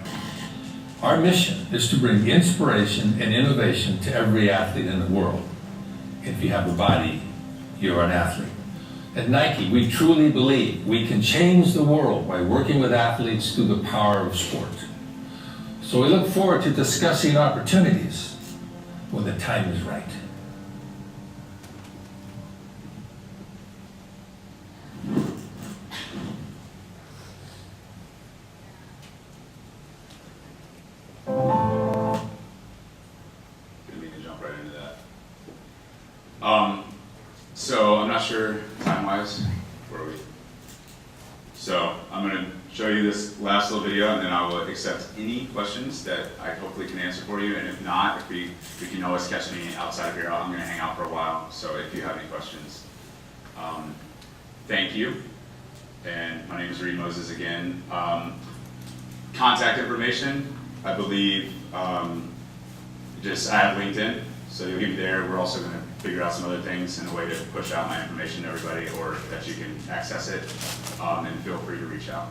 Our mission is to bring inspiration and innovation to every athlete in the world. If you have a body, you're an athlete. At Nike, we truly believe we can change the world by working with athletes through the power of sport. So we look forward to discussing opportunities when the time is right. Didn't mean to jump right into that. So I'm not sure time-wise, where are we? So I'm going to show you this last little video, and then I will accept any questions that I hopefully can answer for you. And if not, if we can always catch me outside of here. I'm going to hang out for a while. So if you have any questions, thank you. And my name is Reed Moses again. Contact information, I believe, I have LinkedIn, so you'll get me there. We're also going to figure out some other things and a way to push out my information to everybody, or that you can access it, and feel free to reach out.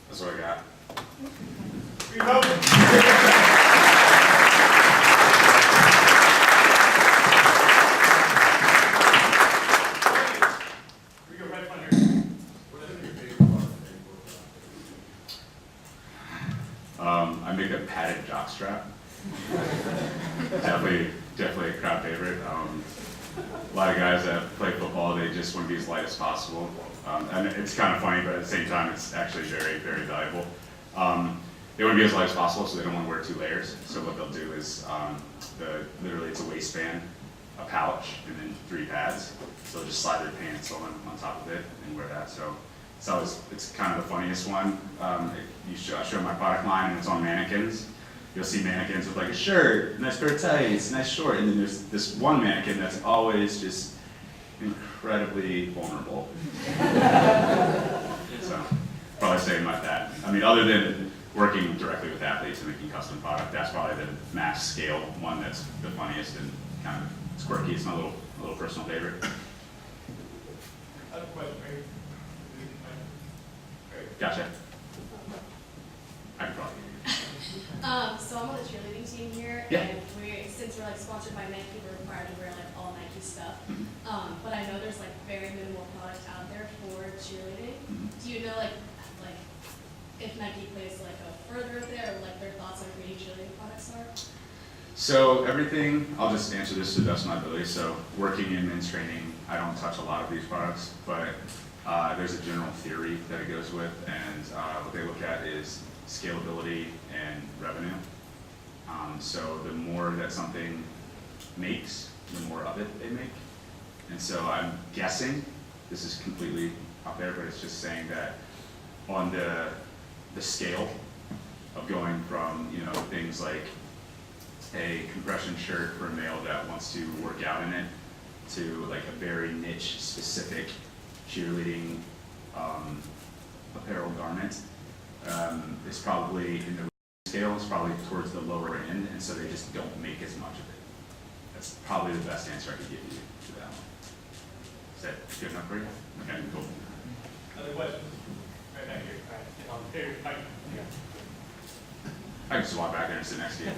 That's what I got. I make a padded jockstrap. Definitely a crowd favorite. A lot of guys that play football, they just want to be as light as possible. And it's kind of funny, but at the same time, it's actually very, very valuable. They want to be as light as possible, so they don't want to wear 2 layers. So what they'll do is, literally it's a waistband, a pouch, and then 3 pads. So they'll just slide their pants on top of it and wear that. So it's kind of the funniest one. I show my product line, and it's on mannequins. You'll see mannequins with like a shirt, nice pair of tights, nice short, and then there's this one mannequin that's always just incredibly vulnerable. So probably say mean, other than working directly with athletes and making custom product, that's probably the mass scale one that's the funniest and kind of it's quirky. It's my little personal favorite. I have a question, right? Gotcha. I can probably. So I'm on the cheerleading team here, Yeah. and since we're like sponsored by Nike, we're required to wear like all Nike stuff. But I know there's like very minimal product out there for cheerleading. Do you know like if Nike plays like a further there, or like their thoughts on creating cheerleading products are? So everything, I'll just answer this to the best of my ability. So working in men's training, I don't touch a lot of these products, but there's a general theory that it goes with, and what they look at is scalability and revenue. So the more that something makes, the more of it they make. And so I'm guessing, this is completely out there, but it's just saying that on the scale of going from, you know, things like a compression shirt for a male that wants to work out in it to like a very niche specific cheerleading apparel garment is probably in the scale is probably towards the lower end, and so they just don't make as much of it. That's probably the best answer I could give you to that one. Is that good enough for you? Okay, cool. Other questions? Right back here. All right. Here, Mike. I can just walk back there and sit next to you.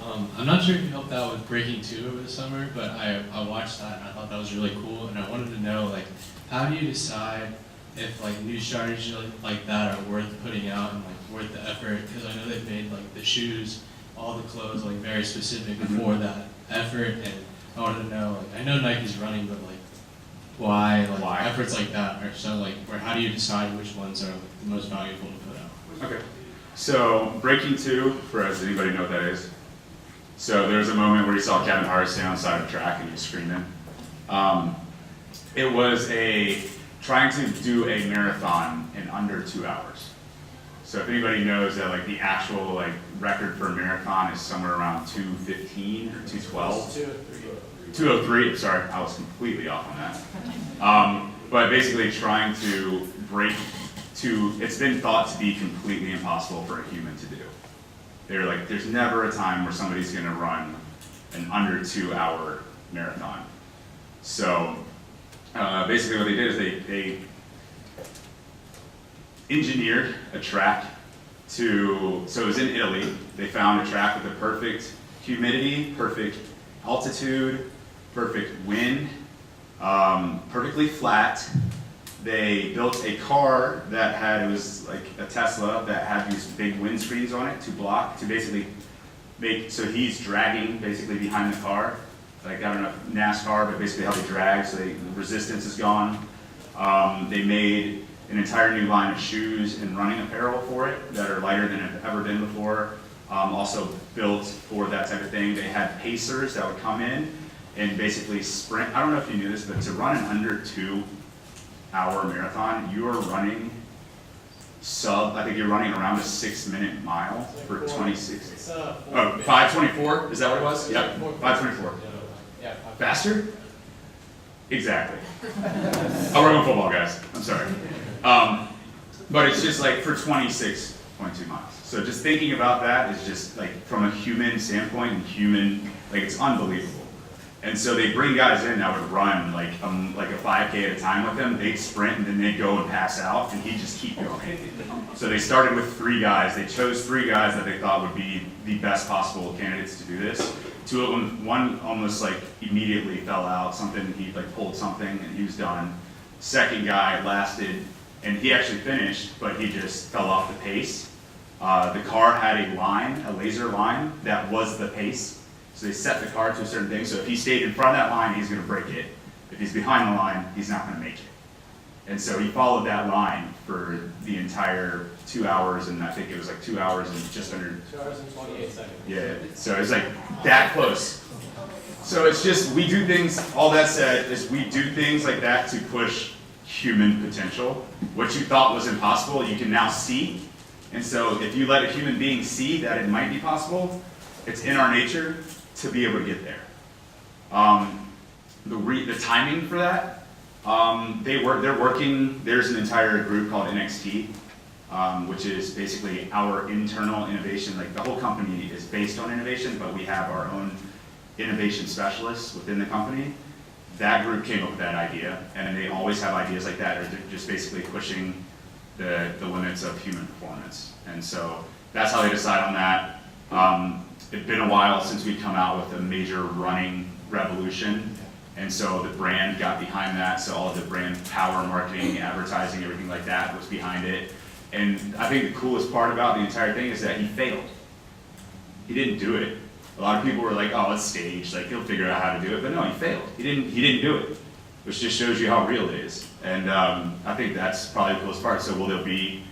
I'm not sure if you helped out with Breaking 2 over the summer, but I watched that and I thought that was really cool, and I wanted to know, like, how do you decide if like new strategies like that are worth putting out and like worth the effort? Because I know they've made like the shoes, all the clothes like very specific for that effort, and I wanted to know, like, I know Nike's running, but like why efforts like that are so like, or how do you decide which ones are like, the most valuable to put out? Okay. So Breaking 2, for as anybody know what that is. So there's a moment where you saw Kevin Hart stand on the side of the track and he was screaming. It was trying to do a marathon in under 2 hours. So if anybody knows that like the actual like record for a marathon is somewhere around 2:15 or 2:12. 2:03. Sorry, I was completely off on that. But basically trying to break it's been thought to be completely impossible for a human to do. They're like, there's never a time where somebody's gonna run an under 2 hour marathon. So basically what they did is they engineered a track so it was in Italy. They found a track with the perfect humidity, perfect altitude, perfect wind, perfectly flat. They built a car it was like a Tesla that had these big windscreens on it to basically so he's dragging basically behind the car. Like, I don't know, NASCAR, but basically how they drag, so the resistance is gone. They made an entire new line of shoes and running apparel for it that are lighter than have ever been before. Also built for that type of thing. They had pacers that would come in and basically sprint. I don't know if you knew this, but to run an under 2 hour marathon, you are running I think you're running around a 6-minute mile for 26. 5:24? Is that what it was? Yep, 5:24. Yeah. Faster? Exactly. I work on football, guys. I'm sorry. But it's just like for 26.2 miles. So just thinking about that is just like from a human standpoint and like it's unbelievable. And so they bring guys in that would run like a 5K at a time with them. They'd sprint and then they'd go and pass out, and he'd just keep going. So they started with 3 guys. They chose 3 guys that they thought would be the best possible candidates to do this. 2 of them, one almost like immediately fell out. He like pulled something and he was done. Second guy lasted, and he actually finished, but he just fell off the pace. The car had a laser line that was the pace. So they set the car to a certain thing. So if he stayed in front of that line, he's going to break it. If he's behind the line, he's not going to make it. And so he followed that line for the entire 2 hours, and I think it was like 2 hours and just under 2 hours and 28 seconds. Yeah, so it's like that close. So it's just, we do things, all that said, is we do things like that to push human potential. What you thought was impossible, you can now see. And so if you let a human being see that it might be possible, it's in our nature to be able to get there. The timing for that, they're working, there's an entire group called NXT which is basically our internal innovation. Like the whole company is based on innovation, but we have our own innovation specialists within the company. That group came up with that idea, and they always have ideas like that, or they're just basically pushing the limits of human performance. And so that's how they decide on that. It's been a while since we come out with a major running revolution, and so the brand got behind that. So all of the brand power, marketing, advertising, everything like that was behind it. And I think the coolest part about the entire thing is that he failed. He didn't do it. A lot of people were like, "Oh, it's staged. Like he'll figure out how to do it." But no, he failed. He didn't do it, which just shows you how real it is. And I think that's probably the coolest part. So will there be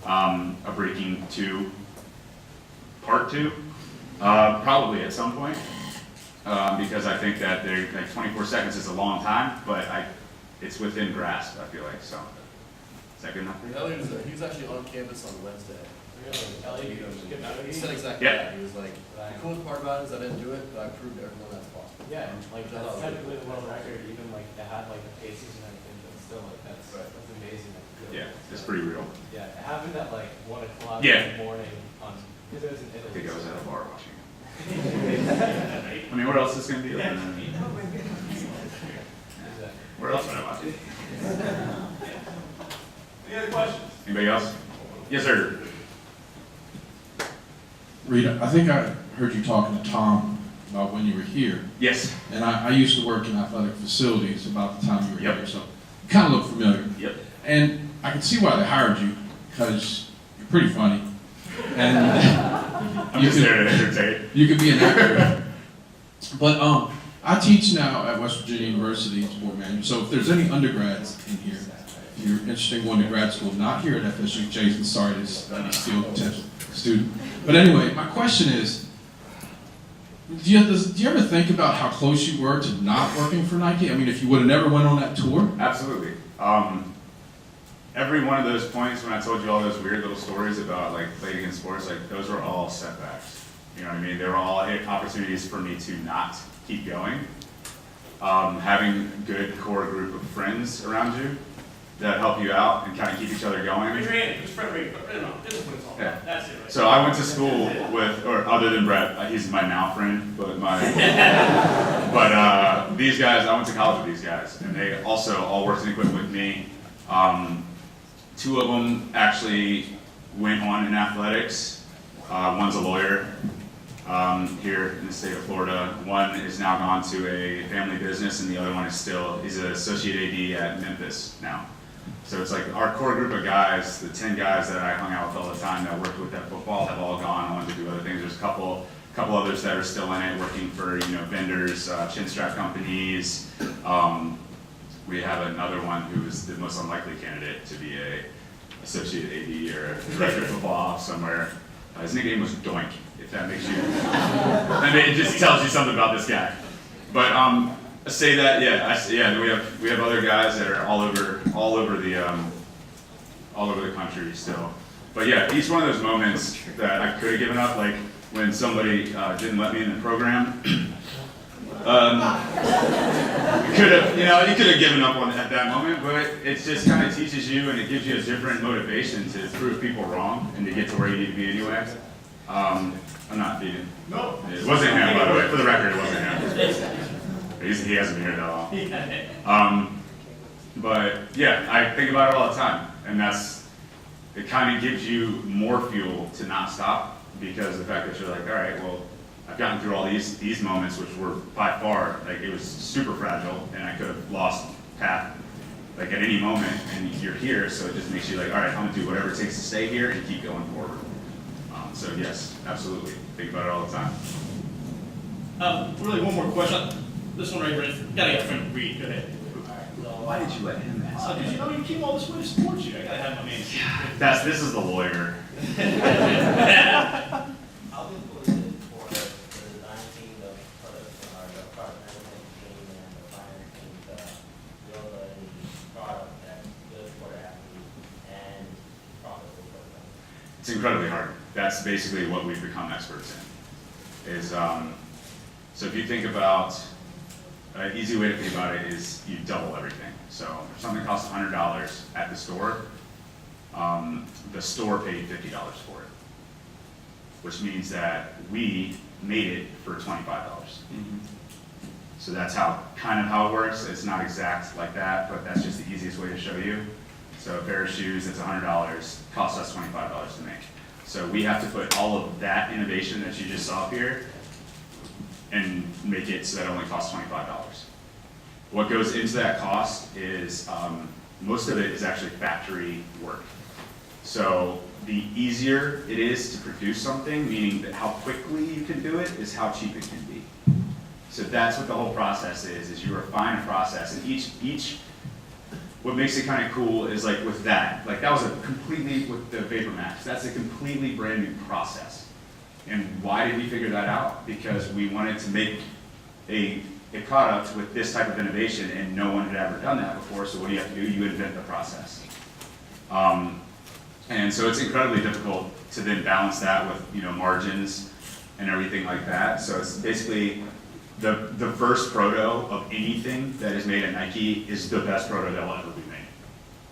a Breaking 2 part 2? Probably at some point, because I think that they're like 24 seconds is a long time, but it's within grasp. I feel like so. Is that good enough for you? Elliot he was actually on campus on Wednesday. He said exactly Yeah. that. He was like, the coolest part about it is I didn't do it, but I proved to everyone that's possible. Yeah, like Which I that's thought was technically really the world record, even like they had like the paces and everything, but still like that's amazing. Yeah, it's pretty real. Yeah, it happened at like 1 o'clock Yeah. in the morning on, because it was in I Italy. think I was at a bar watching it. I mean, what else is going to be open? Where else would I watch it? Any other questions? Anybody else? Yes, sir. Rita, I think I heard you talking to Tom about when you were here. Yes. And I used to work in athletic facilities about the time you were Yep. here, so you kind of look familiar. Yep. And I can see why they hired you, because you're pretty funny. And I'm just there to entertain. you could be an actor. But I teach now at West Virginia University in sport management, so if there's any undergrads in here, if you're interested in going to grad school, not here at FSU, Jason, sorry to steal potential student. But anyway, my question is, do you ever think about how close you were to not working for Nike? I mean, if you would have never went on that tour? Absolutely. Every one of those points when I told you all those weird little stories about like playing in sports, like those were all setbacks. You know what I mean? They were all opportunities for me to not keep going. Having a good core group of friends around you that help you out and kind of keep each other going. Raise your hand, just Fred Reed, no, this is what it's all about. Yeah. That's it, right? So I went to school with, or other than Brett, he's my now friend, but these guys, I went to college with these guys, and they also all worked in equipment with me. 2 of them actually went on in athletics. One's a lawyer here in the state of Florida. One is now gone to a family business, and the other one is he's an associate AD at Memphis now. So it's like our core group of guys, the 10 guys that I hung out with all the time that worked with at football have all gone on to do other things. There's a couple others that are still in it, working for vendors, chin strap companies. We have another one who is the most unlikely candidate to be a associate AD or a director of football off somewhere. His nickname was Doink, if that makes you, it just tells you something about this guy. But say that, we have other guys that are all over the country still. But yeah, each one of those moments that I could have given up, like when somebody didn't let me in the program, you could have given up on at that moment, but it just kind of teaches you and it gives you a different motivation to prove people wrong and to get to where you need to be anyway. I'm not beating. No. It wasn't him, by the way. For the record, it wasn't him. He hasn't been here that long. But yeah, I think about it all the time, and it kind of gives you more fuel to not stop, because the fact that you're like, all right, well, I've gotten through all these moments, which were by far, like it was super fragile, and I could have lost path like at any moment, and you're here, so it just makes you like, all right, I'm gonna do whatever it takes to stay here and keep going forward. So yes, absolutely, think about it all the time. Really, one more question. This one right here, gotta get friend Reed, go ahead. Why did you let him ask? Because you came all this way to support you. I gotta have my man. This is the lawyer. I'll be included for the design team, the product management team, and the finance team to build a product that's good for the athlete and profitable for them. It's incredibly hard. That's basically what we've become experts in. So if you think about, an easy way to think about it is you double everything. So if something costs $100 at the store, the store paid $50 for it, which means that we made it for $25. So that's how it works. It's not exact like that, but that's just the easiest way to show you. So a pair of shoes that's $100 costs us $25 to make. So we have to put all of that innovation that you just saw up here and make it so that it only costs $25. What goes into that cost is, most of it is actually factory work. So the easier it is to produce something, meaning that how quickly you can do it, is how cheap it can be. So that's what the whole process is you refine a process, and each what makes it kind of cool is like with that was a completely, with the Vapor Max, that's a completely brand new process. And why did we figure that out? Because we wanted to make a product with this type of innovation, and no one had ever done that before, so what do you have to do? You invent the process. And so it's incredibly difficult to then balance that with margins and everything like that. So it's basically the first proto of anything that is made at Nike is the best proto that will ever be made,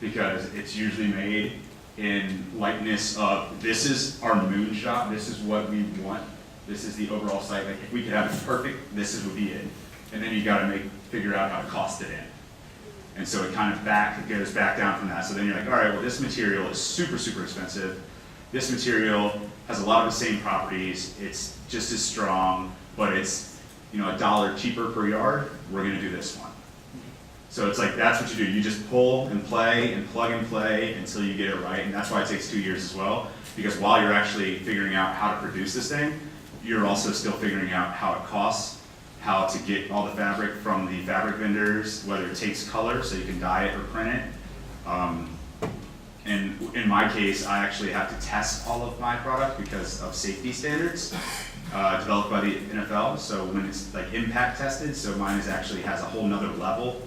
because it's usually made in likeness of, this is our moonshot, this is what we want, this is the overall site. Like if we could have it perfect, this would be it. And then you got to figure out how to cost it in. And so it goes back down from that. So then you're like, all right, well, this material is super, super expensive. This material has a lot of the same properties. It's just as strong, but it's $1 cheaper per yard. We're going to do this one. So it's like, that's what you do. You just pull and play and plug and play until you get it right. And that's why it takes 2 years as well. Because while you're actually figuring out how to produce this thing, you're also still figuring out how it costs, how to get all the fabric from the fabric vendors, whether it takes color so you can dye it or print it. And in my case, I actually have to test all of my product because of safety standards developed by the NFL. So when it's like impact tested, so mine actually has a whole nother level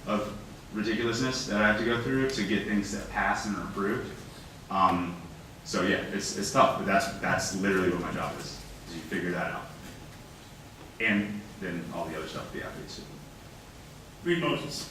of ridiculousness that I have to go through to get things that pass and are approved. So yeah, it's tough, but that's literally what my job is you figure that out. And then all the other stuff, the athletes. Read Moses.